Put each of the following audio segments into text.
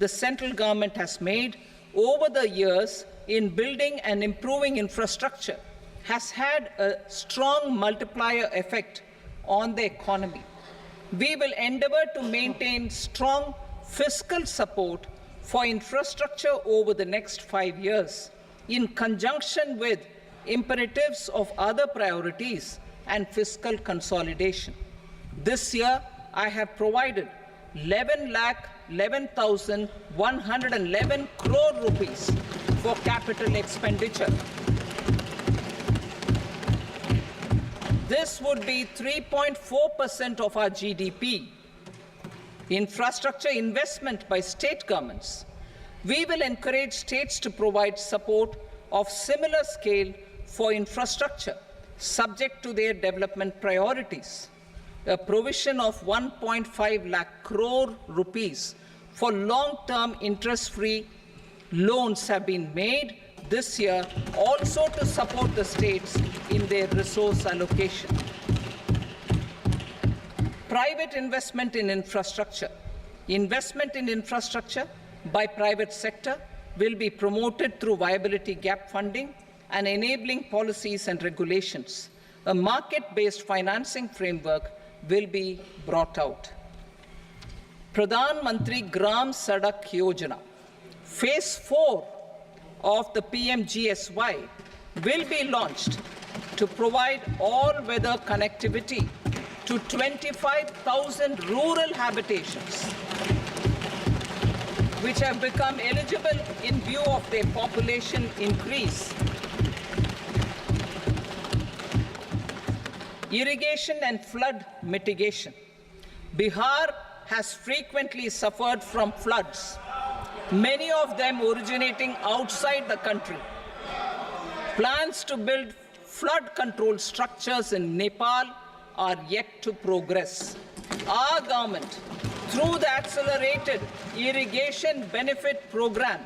the central government has made over the years in building and improving infrastructure has had a strong multiplier effect on the economy. We will endeavour to maintain strong fiscal support for infrastructure over the next 5 years, in conjunction with imperatives of other priorities and fiscal consolidation. This year, I have provided 11,11,111 crore rupees for capital expenditure. This would be 3.4% of our GDP. Infrastructure investment by state governments. We will encourage states to provide support of similar scale for infrastructure, subject to their development priorities. A provision of 1.5 lakh crore rupees for long-term interest-free loans have been made this year, also to support the states in their resource allocation. Private investment in infrastructure. Investment in infrastructure by private sector will be promoted through viability gap funding and enabling policies and regulations. A market-based financing framework will be brought out. Pradhan Mantri Gram Sadak Yojana, Phase 4 of the PMGSY will be launched to provide all-weather connectivity to 25,000 rural habitations, which have become eligible in view of their population increase. Irrigation and flood mitigation. Bihar has frequently suffered from floods, many of them originating outside the country. Plans to build flood control structures in Nepal are yet to progress. Our government, through the Accelerated Irrigation Benefit Program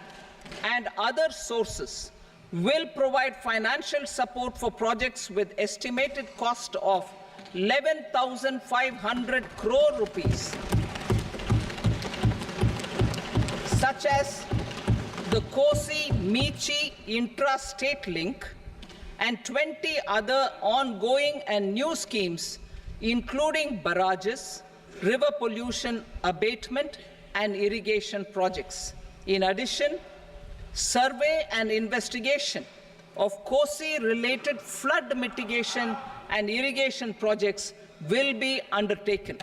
and other sources, will provide financial support for projects with estimated cost of 11,500 crore rupees, such as the Kosi-Michi intra-state link and 20 other ongoing and new schemes, including barrages, river pollution abatement, and irrigation projects. In addition, survey and investigation of Kosi-related flood mitigation and irrigation projects will be undertaken.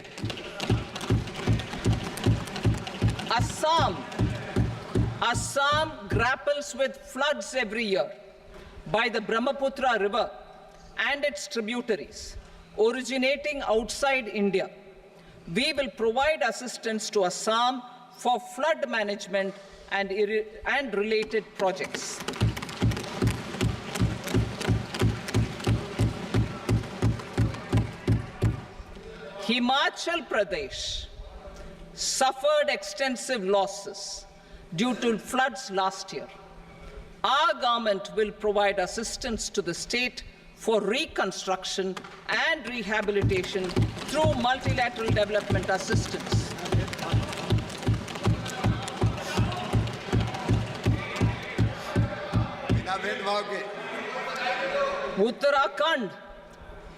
Assam grapples with floods every year by the Brahmaputra River and its tributaries originating outside India. We will provide assistance to Assam for flood management and related projects. Himachal Pradesh suffered extensive losses due to floods last year. Our government will provide assistance to the state for reconstruction and rehabilitation through multilateral development assistance.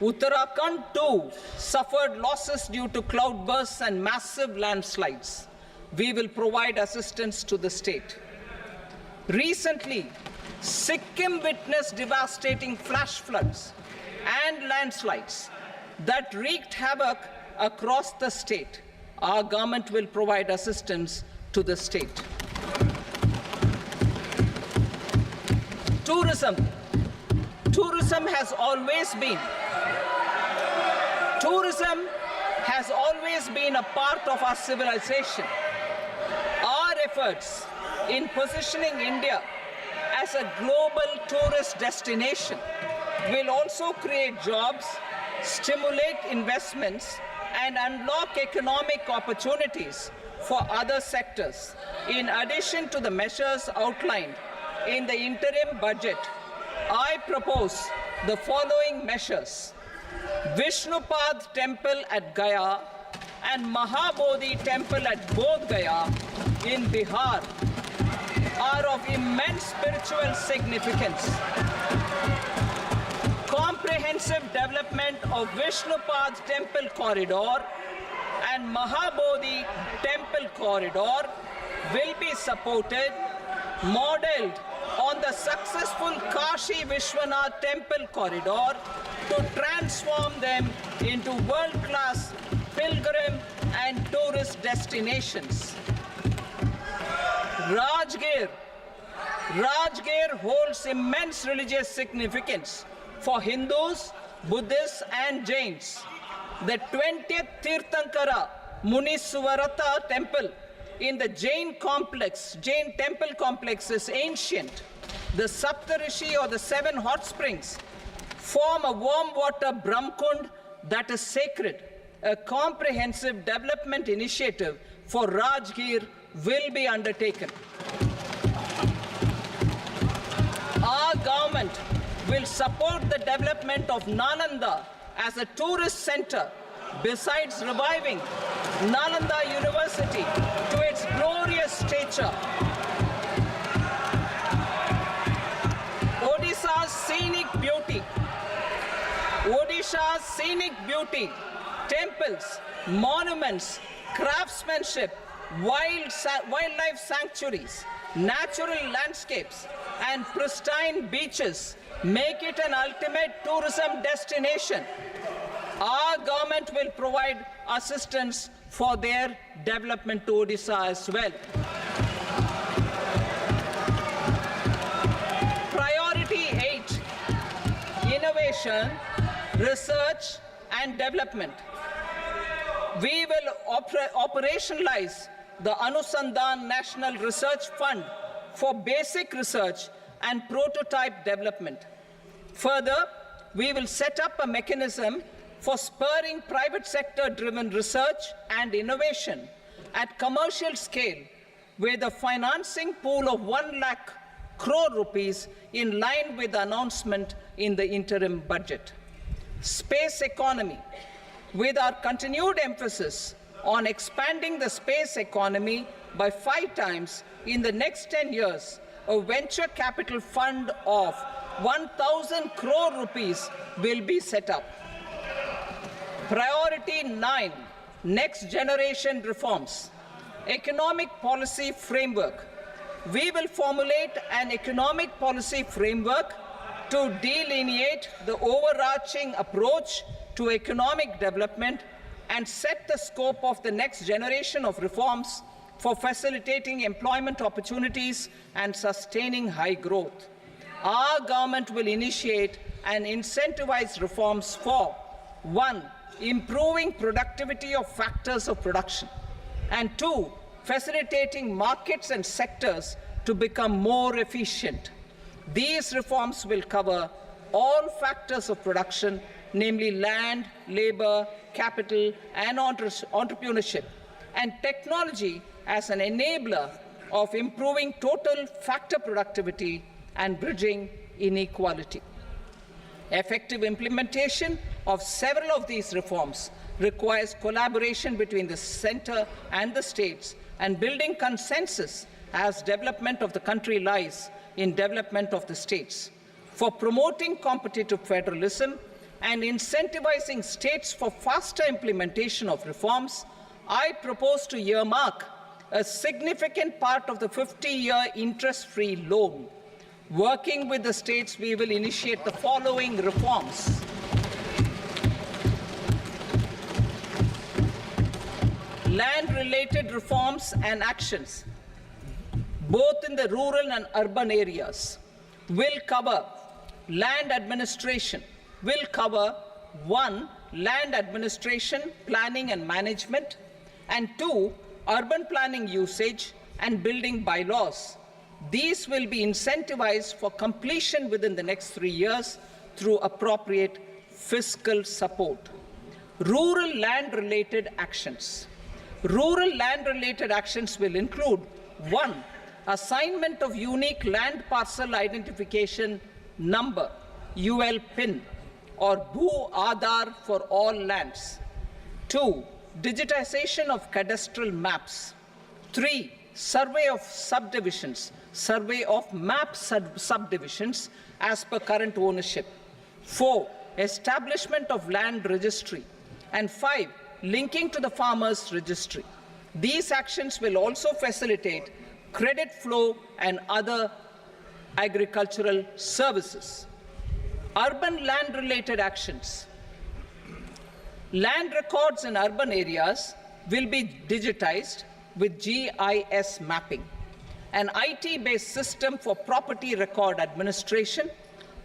Uttarakhand too suffered losses due to cloudbursts and massive landslides. We will provide assistance to the state. Recently, Sikkim witnessed devastating flash floods and landslides that wreaked havoc across the state. Our government will provide assistance to the state. Tourism. Tourism has always been a part of our civilization. Our efforts in positioning India as a global tourist destination will also create jobs, stimulate investments, and unlock economic opportunities for other sectors. In addition to the measures outlined in the interim budget, I propose the following measures. Vishnupad Temple at Gaya and Mahabodhi Temple at Bodh Gaya in Bihar are of immense spiritual significance. Comprehensive development of Vishnupad Temple Corridor and Mahabodhi Temple Corridor will be supported, modeled on the successful Kashi Vishwanath Temple Corridor to transform them into world-class pilgrim and tourist destinations. Rajgir holds immense religious significance for Hindus, Buddhists and Jains. The 20th Tirthankara Muniswarata temple in the Jain temple complex is ancient. The Saptarishi or the 7 hot springs form a warm water Brahmkund that is sacred. A comprehensive development initiative for Rajgir will be undertaken. Our government will support the development of Nalanda as a tourist center, besides reviving Nalanda University to its glorious stature. Odisha's scenic beauty, temples, monuments, craftsmanship, wildlife sanctuaries, natural landscapes, and pristine beaches make it an ultimate tourism destination. Our government will provide assistance for their development to Odisha as well. Priority 8, innovation, research and development. We will operationalize the Anusandhan National Research Fund for basic research and prototype development. Further, we will set up a mechanism for spurring private sector-driven research and innovation at commercial scale with a financing pool of 1 lakh crore rupees in line with the announcement in the interim budget. Space economy. With our continued emphasis on expanding the space economy by 5 times in the next 10 years, a venture capital fund of 1,000 crore rupees will be set up. Priority 9, next generation reforms. Economic policy framework. We will formulate an economic policy framework to delineate the overarching approach to economic development and set the scope of the next generation of reforms for facilitating employment opportunities and sustaining high growth. Our government will initiate and incentivize reforms for 1. Improving productivity of factors of production, and 2. Facilitating markets and sectors to become more efficient. These reforms will cover all factors of production, namely land, labor, capital, and entrepreneurship, and technology as an enabler of improving total factor productivity and bridging inequality. Effective implementation of several of these reforms requires collaboration between the center and the states and building consensus as development of the country lies in development of the states. For promoting competitive federalism and incentivizing states for faster implementation of reforms, I propose to earmark a significant part of the 50-year interest-free loan. Working with the states, we will initiate the following reforms. Land-related reforms and actions, both in the rural and urban areas, will cover land administration, will cover 1. Land administration, planning and management, and 2. Urban planning usage and building bylaws. These will be incentivized for completion within the next 3 years through appropriate fiscal support. Rural land-related actions. Rural land-related actions will include 1. Assignment of unique land parcel identification number, UL PIN, or Bhu Aadhaar for all lands. 2. Digitization of cadastral maps. 3. survey of subdivisions, survey of map subdivisions as per current ownership. 4, establishment of land registry. And 5, linking to the farmers registry. These actions will also facilitate credit flow and other agricultural services. Urban land-related actions. Land records in urban areas will be digitized with GIS mapping. An IT-based system for property record administration,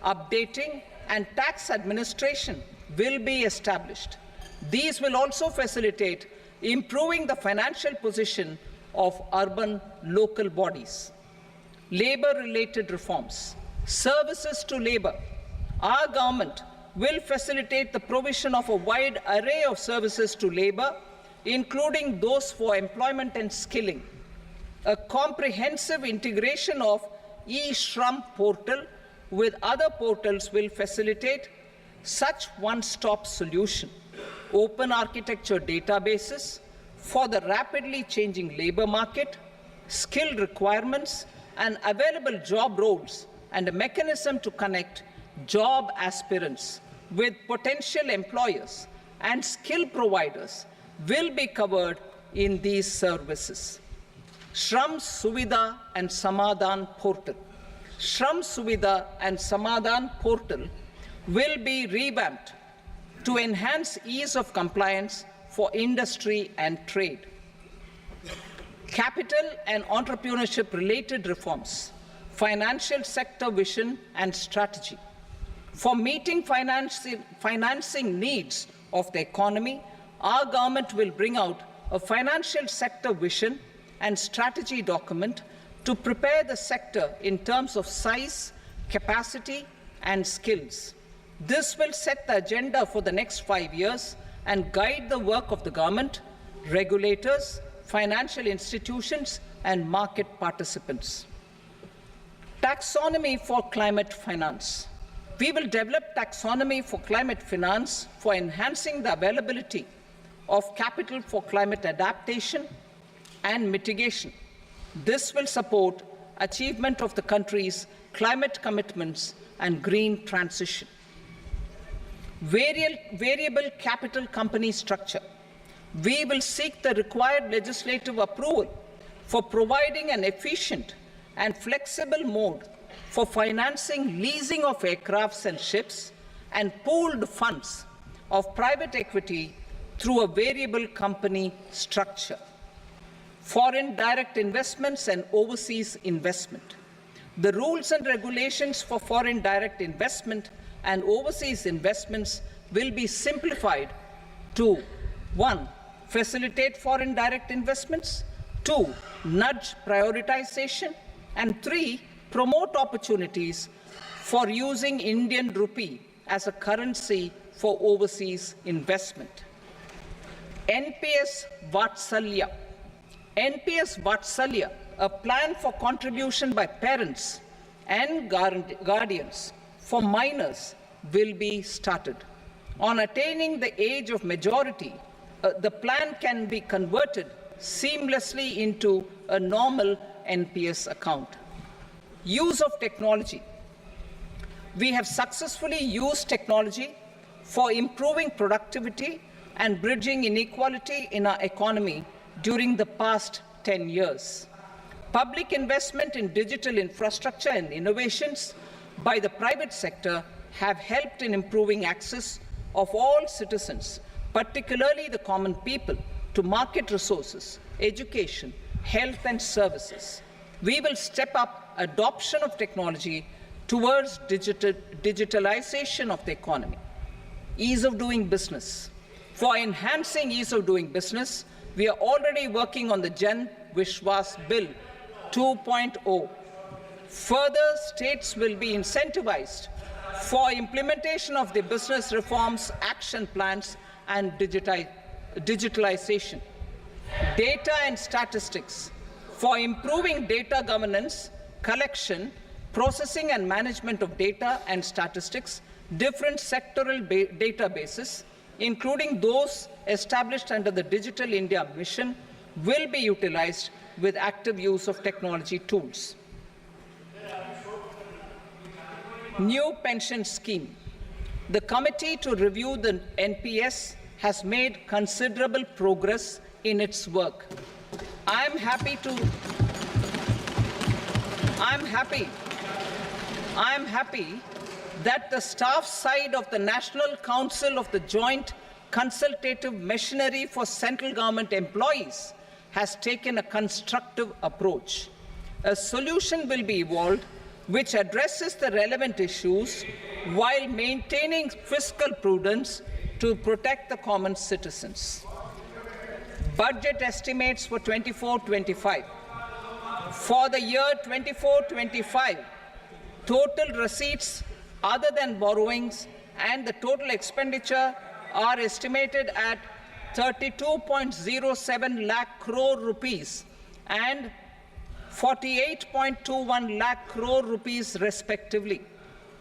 updating, and tax administration will be established. These will also facilitate improving the financial position of urban local bodies. Labor-related reforms. Services to labor. Our government will facilitate the provision of a wide array of services to labor, including those for employment and skilling. A comprehensive integration of e-Shram portal with other portals will facilitate such one-stop solution. Open architecture databases for the rapidly changing labor market, skill requirements, and available job roles, and a mechanism to connect job aspirants with potential employers and skill providers will be covered in these services. Shram Suvidha and Samadhan portal. Shram Suvidha and Samadhan portal will be revamped to enhance ease of compliance for industry and trade. Capital and entrepreneurship-related reforms, financial sector vision and strategy. For meeting financing needs of the economy, our government will bring out a financial sector vision and strategy document to prepare the sector in terms of size, capacity, and skills. This will set the agenda for the next 5 years and guide the work of the government, regulators, financial institutions, and market participants. Taxonomy for climate finance. We will develop taxonomy for climate finance for enhancing the availability of capital for climate adaptation and mitigation. This will support achievement of the country's climate commitments and green transition. Variable capital company structure. We will seek the required legislative approval for providing an efficient and flexible mode for financing leasing of aircrafts and ships and pooled funds of private equity through a variable company structure. Foreign direct investments and overseas investment. The rules and regulations for foreign direct investment and overseas investments will be simplified to 1. Facilitate foreign direct investments, 2. Nudge prioritization, and 3. Promote opportunities for using Indian rupee as a currency for overseas investment. NPS Vatsalya. NPS Vatsalya, a plan for contribution by parents and guardians for minors, will be started. On attaining the age of majority, the plan can be converted seamlessly into a normal NPS account. Use of technology. We have successfully used technology for improving productivity and bridging inequality in our economy during the past 10 years. Public investment in digital infrastructure and innovations by the private sector have helped in improving access of all citizens, particularly the common people, to market resources, education, health and services. We will step up adoption of technology towards digitalization of the economy. Ease of doing business. For enhancing ease of doing business, we are already working on the Jan Vishwas Bill 2.0. Further, states will be incentivized for implementation of the business reforms, action plans, and digitalization. Data and statistics. For improving data governance, collection, processing and management of data and statistics, different sectoral databases, including those established under the Digital India Mission, will be utilized with active use of technology tools. New pension scheme. The committee to review the NPS has made considerable progress in its work. I am happy that the staff side of the National Council of the Joint Consultative Machinery for Central Government Employees has taken a constructive approach. A solution will be evolved which addresses the relevant issues while maintaining fiscal prudence to protect the common citizens. Budget estimates for 24-25. For the year 24-25, total receipts other than borrowings and the total expenditure are estimated at 32.07 lakh crore rupees and 48.21 lakh crore rupees respectively.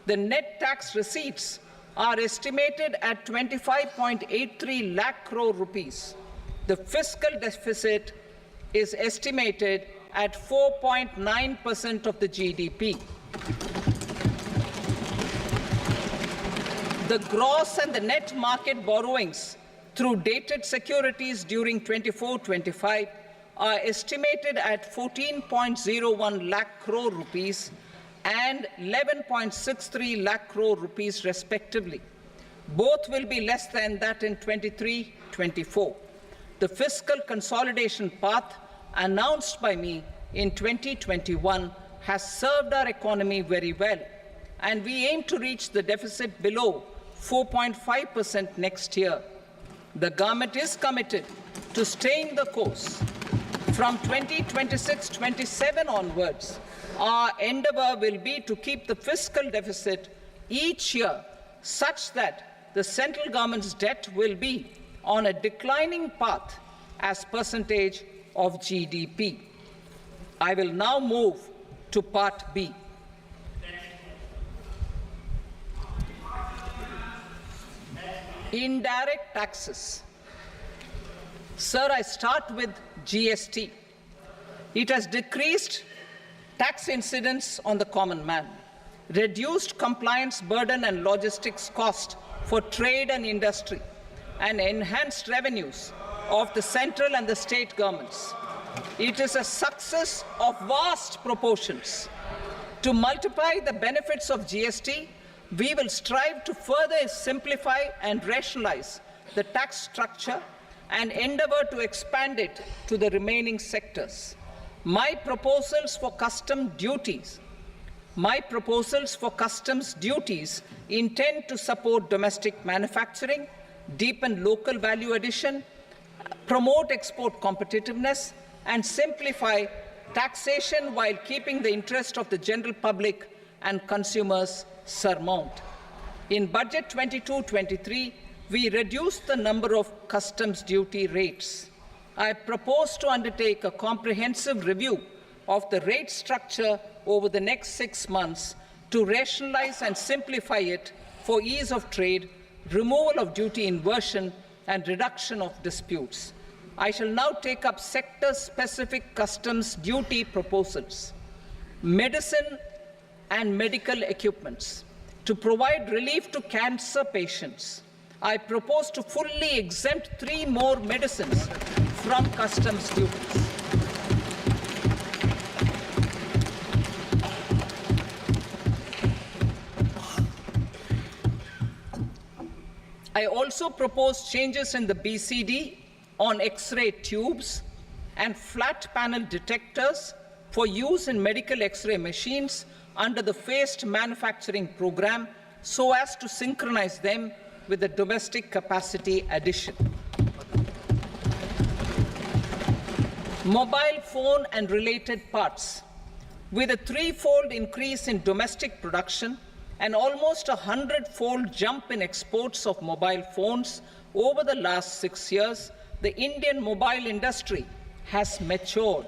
The net tax receipts are estimated at 25.83 lakh crore rupees. The fiscal deficit is estimated at 4.9% of the GDP. The gross and the net market borrowings through dated securities during 24-25 are estimated at 14.01 lakh crore rupees and 11.63 lakh crore rupees respectively. Both will be less than that in 23-24. The fiscal consolidation path announced by me in 2021 has served our economy very well, and we aim to reach the deficit below 4.5% next year. The government is committed to staying the course. From 2026-27 onwards, our endeavor will be to keep the fiscal deficit each year such that the central government's debt will be on a declining path as percentage of GDP. I will now move to Part B. Indirect taxes. Sir, I start with GST. It has decreased tax incidence on the common man, reduced compliance burden and logistics cost for trade and industry, and enhanced revenues of the central and the state governments. It is a success of vast proportions. To multiply the benefits of GST, we will strive to further simplify and rationalize the tax structure and endeavor to expand it to the remaining sectors. My proposals for customs duties intend to support domestic manufacturing, deepen local value addition, promote export competitiveness, and simplify taxation while keeping the interest of the general public and consumers surmount. In Budget 22-23, we reduced the number of customs duty rates. I propose to undertake a comprehensive review of the rate structure over the next 6 months to rationalize and simplify it for ease of trade, removal of duty inversion, and reduction of disputes. I shall now take up sector-specific customs duty proposals. Medicine and medical equipments. To provide relief to cancer patients, I propose to fully exempt 3 more medicines from customs duties. I also propose changes in the BCD on X-ray tubes and flat panel detectors for use in medical X-ray machines under the phased manufacturing program so as to synchronize them with the domestic capacity addition. Mobile phone and related parts. With a 3-fold increase in domestic production and almost a 100-fold jump in exports of mobile phones over the last 6 years, the Indian mobile industry has matured.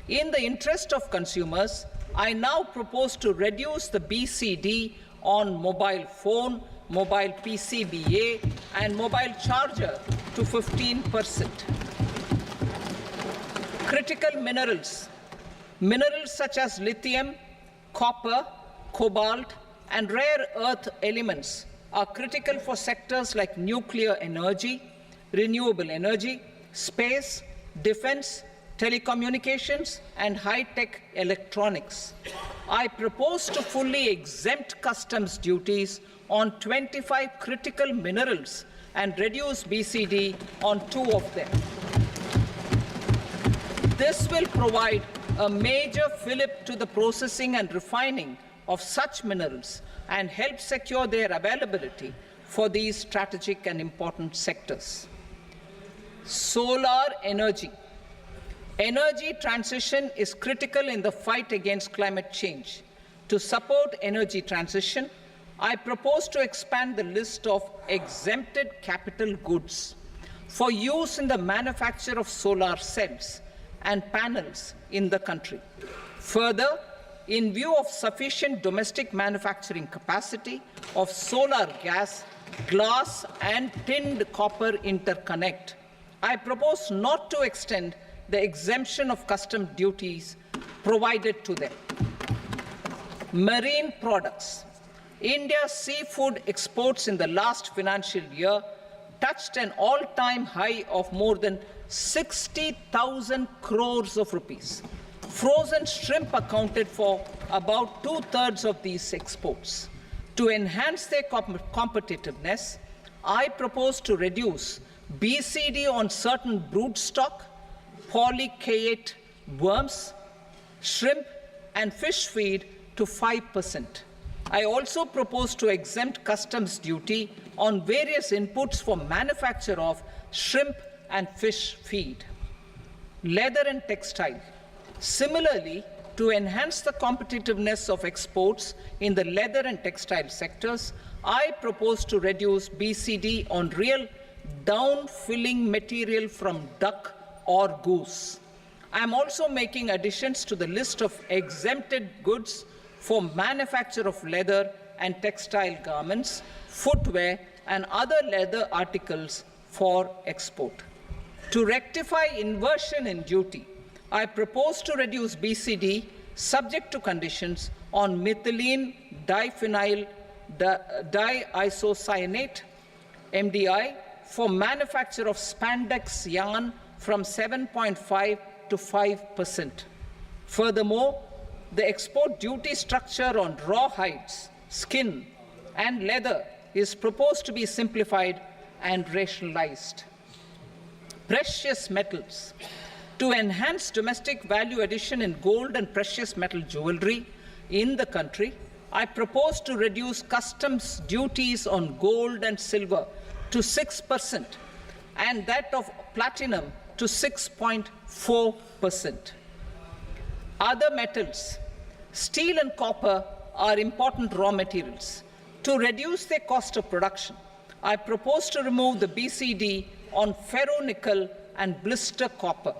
In the interest of consumers, I now propose to reduce the BCD on mobile phone, mobile PCBA, and mobile charger to 15%. Critical minerals. Minerals such as lithium, copper, cobalt, and rare earth elements are critical for sectors like nuclear energy, renewable energy, space, defense, telecommunications, and high-tech electronics. I propose to fully exempt customs duties on 25 critical minerals and reduce BCD on 2 of them. This will provide a major fillip to the processing and refining of such minerals and help secure their availability for these strategic and important sectors. Solar energy. Energy transition is critical in the fight against climate change. To support energy transition, I propose to expand the list of exempted capital goods for use in the manufacture of solar cells and panels in the country. Further, in view of sufficient domestic manufacturing capacity of solar gas, glass, and tinned copper interconnect, I propose not to extend the exemption of custom duties provided to them. Marine products. India's seafood exports in the last financial year touched an all-time high of more than 60,000 crores of rupees. Frozen shrimp accounted for about 2/3 of these exports. To enhance their competitiveness, I propose to reduce BCD on certain broodstock, polychaete worms, shrimp, and fish feed to 5%. I also propose to exempt customs duty on various inputs for manufacture of shrimp and fish feed. Leather and textile. Similarly, to enhance the competitiveness of exports in the leather and textile sectors, I propose to reduce BCD on real down-filling material from duck or goose. I am also making additions to the list of exempted goods for manufacture of leather and textile garments, footwear, and other leather articles for export. To rectify inversion in duty, I propose to reduce BCD subject to conditions on methylene diphenyl diisocyanate, MDI, for manufacture of spandex yarn from 7.5 to 5%. Furthermore, the export duty structure on raw hides, skin, and leather is proposed to be simplified and rationalized. Precious metals. To enhance domestic value addition in gold and precious metal jewelry in the country, I propose to reduce customs duties on gold and silver to 6% and that of platinum to 6.4%. Other metals. Steel and copper are important raw materials. To reduce their cost of production, I propose to remove the BCD on ferronickel and blister copper.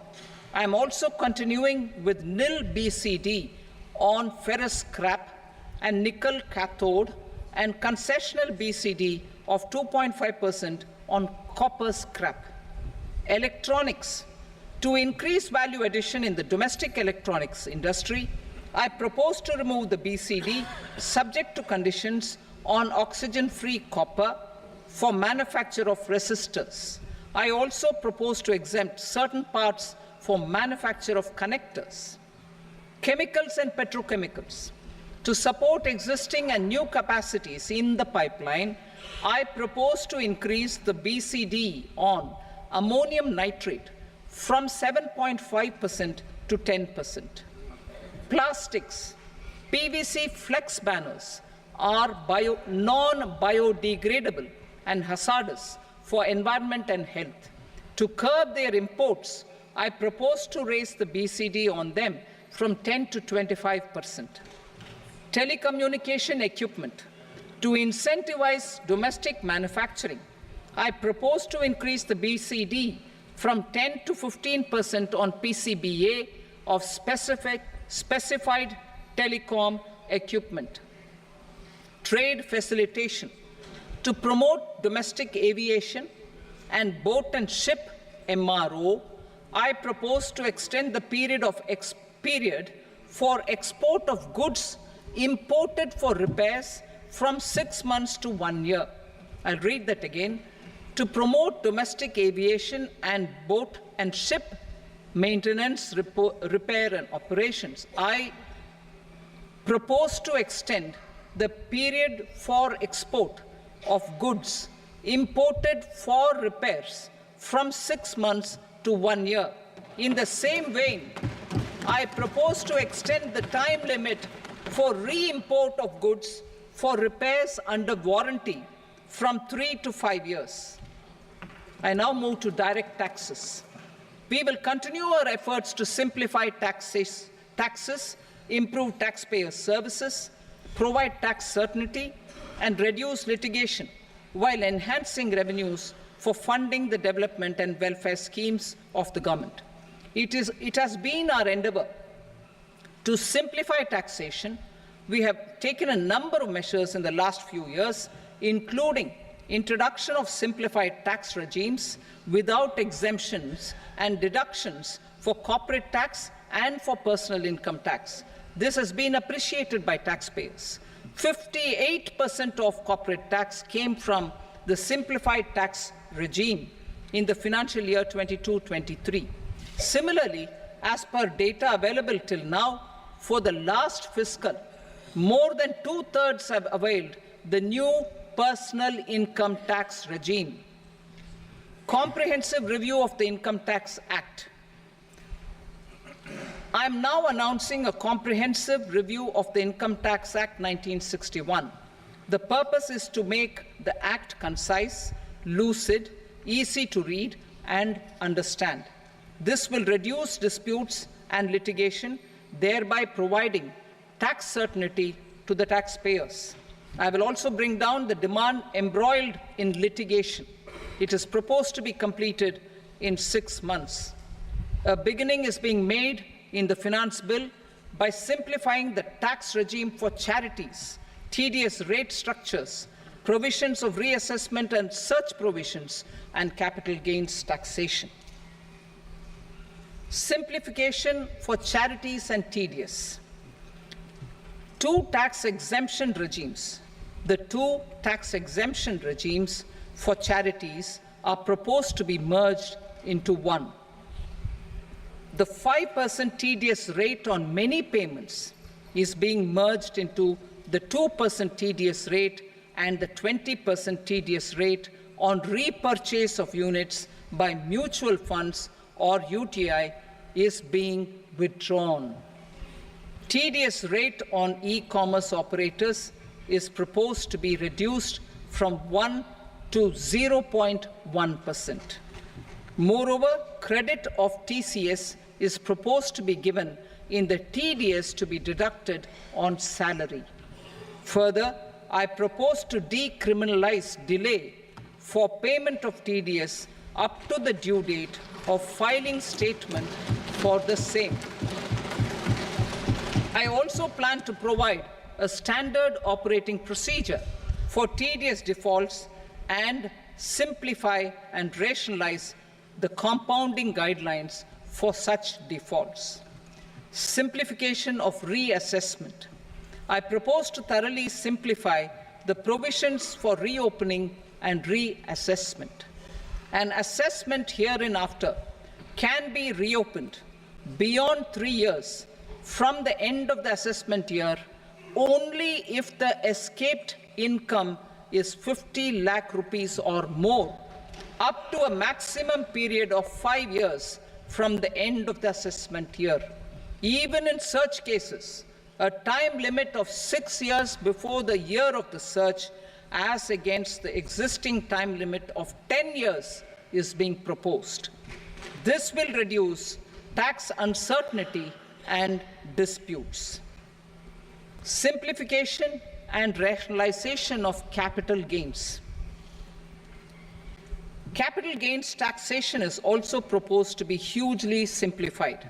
I am also continuing with nil BCD on ferrous scrap and nickel cathode and concessional BCD of 2.5% on copper scrap. Electronics. To increase value addition in the domestic electronics industry, I propose to remove the BCD subject to conditions on oxygen-free copper for manufacture of resistors. I also propose to exempt certain parts for manufacture of connectors. Chemicals and petrochemicals. To support existing and new capacities in the pipeline, I propose to increase the BCD on ammonium nitrate from 7.5% to 10%. Plastics. PVC flex banners are non-biodegradable and hazardous for environment and health. To curb their imports, I propose to raise the BCD on them from 10 to 25%. Telecommunication equipment. To incentivize domestic manufacturing, I propose to increase the BCD from 10 to 15% on PCBA of specified telecom equipment. Trade facilitation. To promote domestic aviation and boat and ship MRO, I propose to extend the period for export of goods imported for repairs from 6 months to 1 year. I'll read that again. To promote domestic aviation and boat and ship maintenance, repair and operations, I propose to extend the period for export of goods imported for repairs from 6 months to 1 year. In the same vein, I propose to extend the time limit for re-import of goods for repairs under warranty from 3 to 5 years. I now move to direct taxes. We will continue our efforts to simplify taxes, improve taxpayer services, provide tax certainty, and reduce litigation while enhancing revenues for funding the development and welfare schemes of the government. It has been our endeavor to simplify taxation. We have taken a number of measures in the last few years, including introduction of simplified tax regimes without exemptions and deductions for corporate tax and for personal income tax. This has been appreciated by taxpayers. 58% of corporate tax came from the simplified tax regime in the financial year 22-23. Similarly, as per data available till now, for the last fiscal, more than 2/3 have availed the new personal income tax regime. Comprehensive review of the Income Tax Act. I am now announcing a comprehensive review of the Income Tax Act 1961. The purpose is to make the Act concise, lucid, easy to read and understand. This will reduce disputes and litigation, thereby providing tax certainty to the taxpayers. I will also bring down the demand embroiled in litigation. It is proposed to be completed in 6 months. A beginning is being made in the Finance Bill by simplifying the tax regime for charities, tedious rate structures, provisions of reassessment and such provisions, and capital gains taxation. Simplification for charities and tedious. Two tax exemption regimes. The two tax exemption regimes for charities are proposed to be merged into one. The 5% tedious rate on many payments is being merged into the 2% tedious rate, and the 20% tedious rate on repurchase of units by mutual funds or UTI is being withdrawn. Tedious rate on e-commerce operators is proposed to be reduced from 1 to 0.1%. Moreover, credit of TCS is proposed to be given in the TDS to be deducted on salary. Further, I propose to decriminalize delay for payment of TDS up to the due date of filing statement for the same. I also plan to provide a standard operating procedure for TDS defaults and simplify and rationalize the compounding guidelines for such defaults. Simplification of reassessment. I propose to thoroughly simplify the provisions for reopening and reassessment. An assessment hereinafter can be reopened beyond 3 years from the end of the assessment year only if the escaped income is 50 lakh rupees or more, up to a maximum period of 5 years from the end of the assessment year. Even in such cases, a time limit of 6 years before the year of the search, as against the existing time limit of 10 years, is being proposed. This will reduce tax uncertainty and disputes. Simplification and rationalization of capital gains. Capital gains taxation is also proposed to be hugely simplified.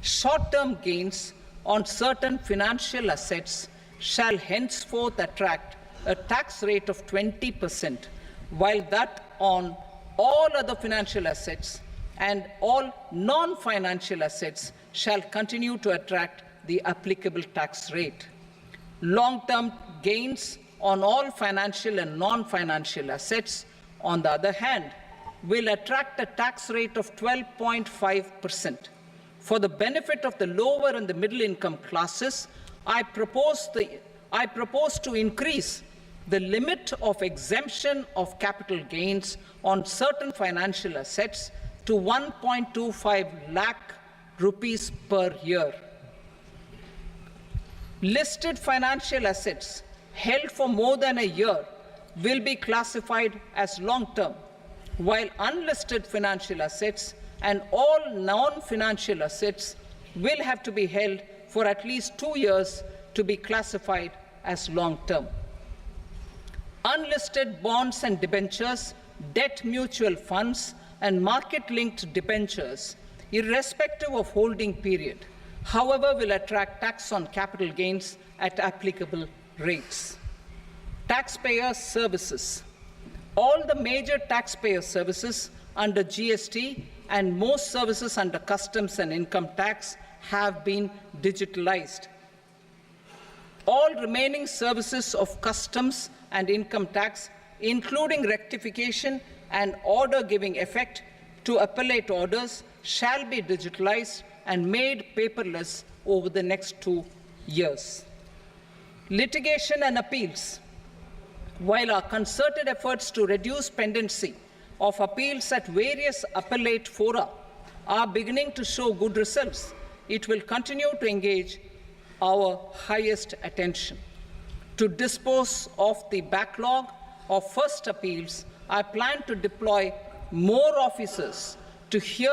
Short-term gains on certain financial assets shall henceforth attract a tax rate of 20%, while that on all other financial assets and all non-financial assets shall continue to attract the applicable tax rate. Long-term gains on all financial and non-financial assets, on the other hand, will attract a tax rate of 12.5%. For the benefit of the lower and the middle income classes, I propose to increase the limit of exemption of capital gains on certain financial assets to 1.25 lakh rupees per year. Listed financial assets held for more than a year will be classified as long-term, while unlisted financial assets and all non-financial assets will have to be held for at least 2 years to be classified as long-term. Unlisted bonds and debentures, debt mutual funds, and market-linked debentures, irrespective of holding period, however, will attract tax on capital gains at applicable rates. Taxpayer services. All the major taxpayer services under GST and most services under customs and income tax have been digitalized. All remaining services of customs and income tax, including rectification and order giving effect to appellate orders, shall be digitalized and made paperless over the next 2 years. Litigation and appeals. While our concerted efforts to reduce pendency of appeals at various appellate fora are beginning to show good results, it will continue to engage our highest attention. To dispose of the backlog of first appeals, I plan to deploy more officers to hear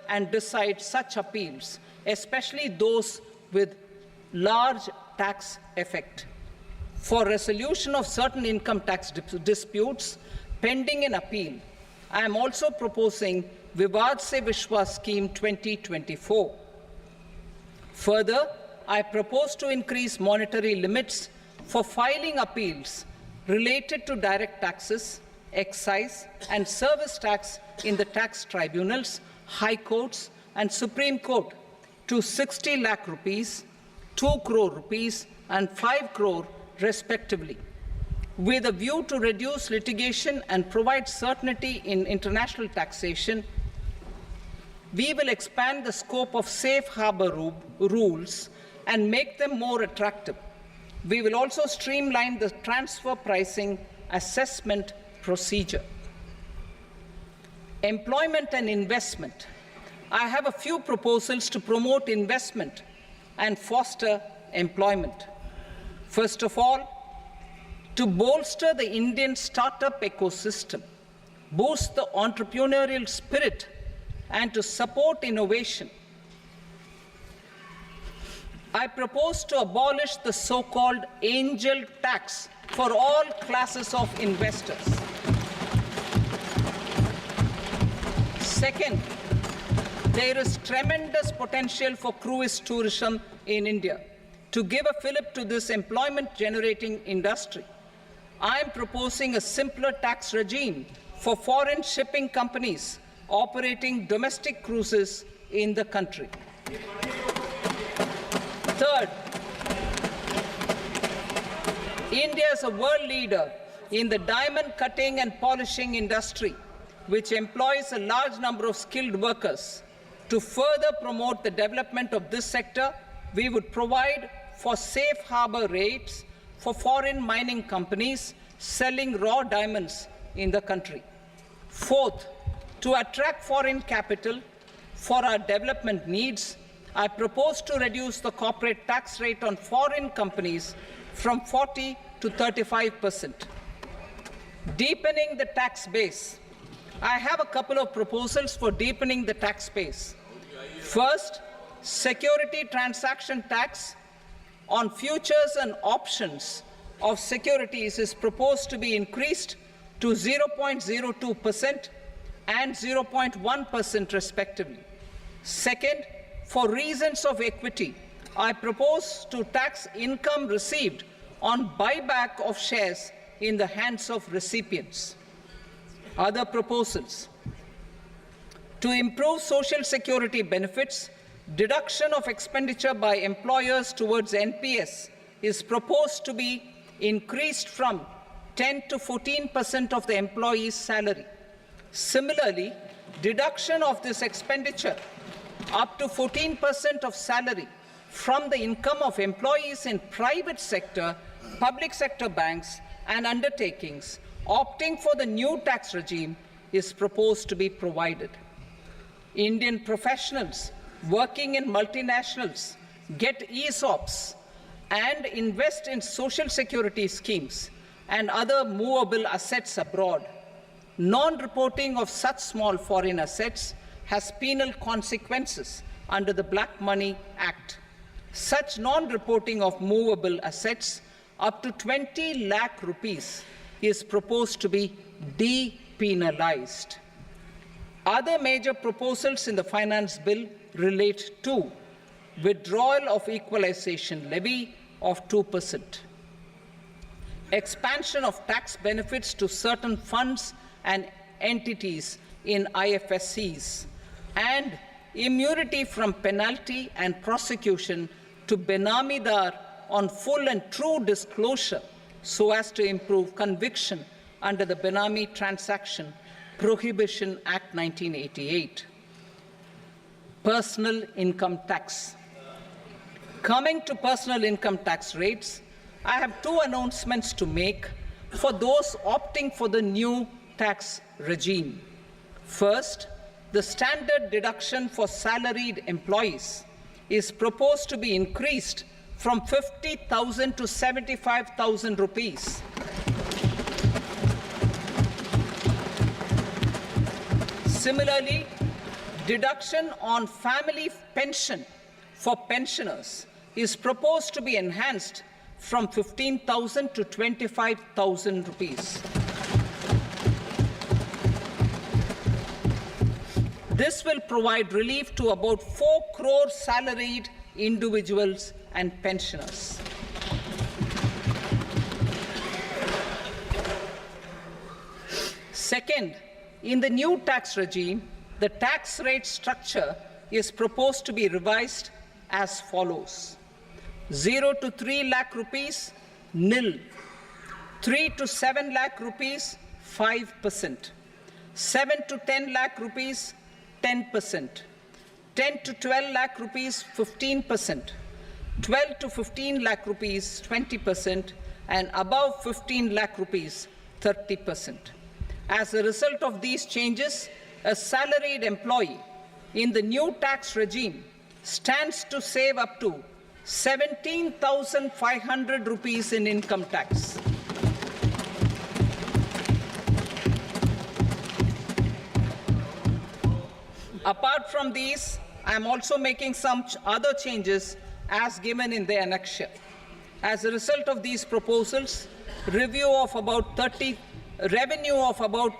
and decide such appeals, especially those with large tax effect. For resolution of certain income tax disputes pending in appeal, I am also proposing Vivad Se Vishwas Scheme 2024. Further, I propose to increase monetary limits for filing appeals related to direct taxes, excise, and service tax in the tax tribunals, high courts, and Supreme Court to 60 lakh rupees, 2 crore rupees, and 5 crore respectively. With a view to reduce litigation and provide certainty in international taxation, we will expand the scope of safe harbor rules and make them more attractive. We will also streamline the transfer pricing assessment procedure. Employment and investment. I have a few proposals to promote investment and foster employment. First of all, to bolster the Indian startup ecosystem, boost the entrepreneurial spirit, and to support innovation, I propose to abolish the so-called angel tax for all classes of investors. Second, there is tremendous potential for cruise tourism in India. To give a fillip to this employment-generating industry, I am proposing a simpler tax regime for foreign shipping companies operating domestic cruises in the country. Third, India is a world leader in the diamond cutting and polishing industry, which employs a large number of skilled workers. To further promote the development of this sector, we would provide for safe harbor rates for foreign mining companies selling raw diamonds in the country. Fourth, to attract foreign capital for our development needs, I propose to reduce the corporate tax rate on foreign companies from 40 to 35%. Deepening the tax base. I have a couple of proposals for deepening the tax base. First, security transaction tax on futures and options of securities is proposed to be increased to 0.02% and 0.1% respectively. Second, for reasons of equity, I propose to tax income received on buyback of shares in the hands of recipients. Other proposals. To improve social security benefits, deduction of expenditure by employers towards NPS is proposed to be increased from 10 to 14% of the employee's salary. Similarly, deduction of this expenditure up to 14% of salary from the income of employees in private sector, public sector banks and undertakings opting for the new tax regime is proposed to be provided. Indian professionals working in multinationals get ESOPs and invest in social security schemes and other movable assets abroad. Non-reporting of such small foreign assets has penal consequences under the Black Money Act. Such non-reporting of movable assets up to 20 lakh rupees is proposed to be depenalized. Other major proposals in the finance bill relate to withdrawal of equalization levy of 2%, expansion of tax benefits to certain funds and entities in IFSCs, and immunity from penalty and prosecution to Benamidar on full and true disclosure so as to improve conviction under the Benami Transaction Prohibition Act 1988. Personal income tax. Coming to personal income tax rates, I have two announcements to make for those opting for the new tax regime. First, the standard deduction for salaried employees is proposed to be increased from 50,000 to 75,000 rupees. Similarly, deduction on family pension for pensioners is proposed to be enhanced from 15,000 to 25,000 rupees. This will provide relief to about 4 crore salaried individuals and pensioners. Second, in the new tax regime, the tax rate structure is proposed to be revised as follows: 0 to 3 lakh rupees, nil; 3 to 7 lakh rupees, 5%; 7 to 10 lakh rupees, 10%; 10 to 12 lakh rupees, 15%; 12 to 15 lakh rupees, 20%; and above 15 lakh rupees, 30%. As a result of these changes, a salaried employee in the new tax regime stands to save up to 17,500 rupees in income tax. Apart from these, I am also making some other changes as given in the annexure. As a result of these proposals, revenue of about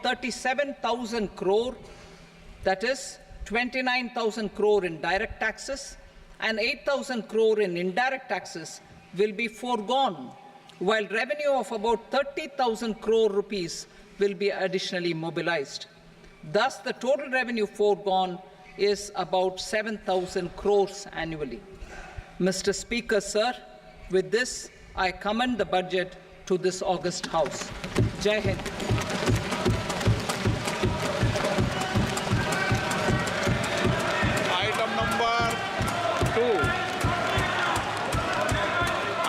37,000 crore, that is 29,000 crore in direct taxes and 8,000 crore in indirect taxes, will be foregone, while revenue of about 30,000 crore rupees will be additionally mobilized. Thus, the total revenue foregone is about 7,000 crores annually. Mr. Speaker, sir, with this, I commend the budget to this august House. Jai Hind. Item number 2.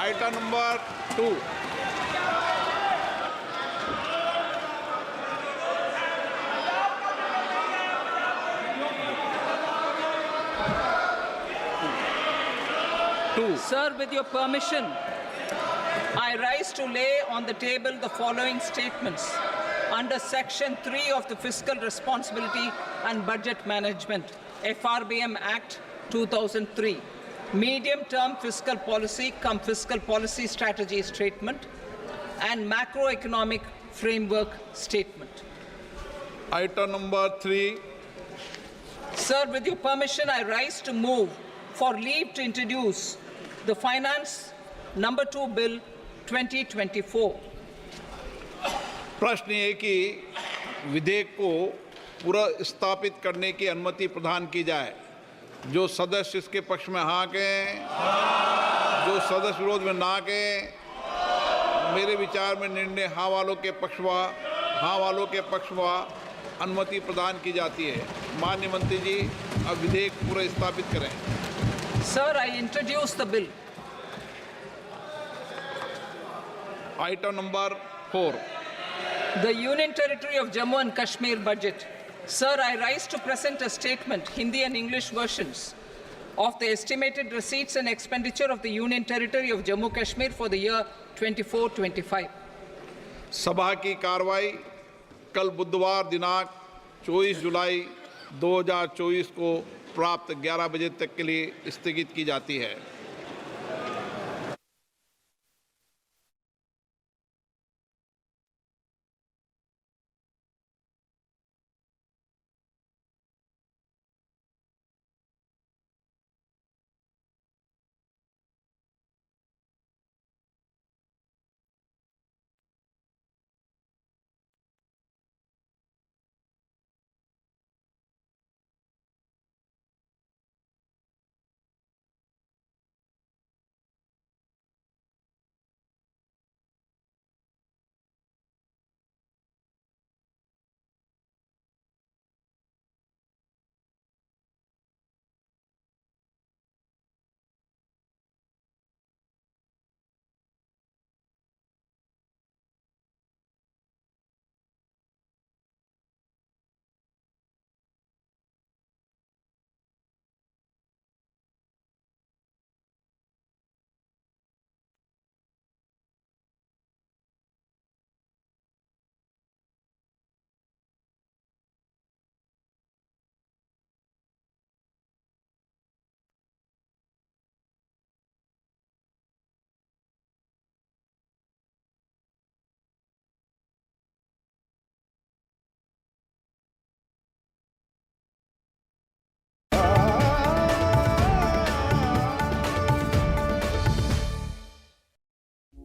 Item number 2. Sir, with your permission, I rise to lay on the table the following statements under Section 3 of the Fiscal Responsibility and Budget Management, FRBM Act 2003, Medium-Term Fiscal Policy cum Fiscal Policy Strategy Statement, and Macroeconomic Framework Statement. Item number 3. Sir, with your permission, I rise to move for leave to introduce the Finance Number 2 Bill 2024. प्रश्न ये कि विधेयक को पुनर्स्थापित करने की अनुमति प्रदान की जाए। जो सदस्य इसके पक्ष में हाँ कहें, जो सदस्य विरोध में ना कहें, मेरे विचार में निर्णय हाँ वालों के पक्ष में अनुमति प्रदान की जाती है। माननीय मंत्री जी, अब विधेयक पूरा स्थापित करें। Sir, I introduce the bill. Item number 4, The Union Territory of Jammu and Kashmir budget. Sir, I rise to present a statement, Hindi and English versions, of the estimated receipts and expenditure of the Union Territory of Jammu Kashmir for the year 24-25. सभा की कार्रवाई कल बुधवार दिनांक 24 जुलाई 2024 को प्राप्त 11 बजे तक के लिए स्थगित की जाती है।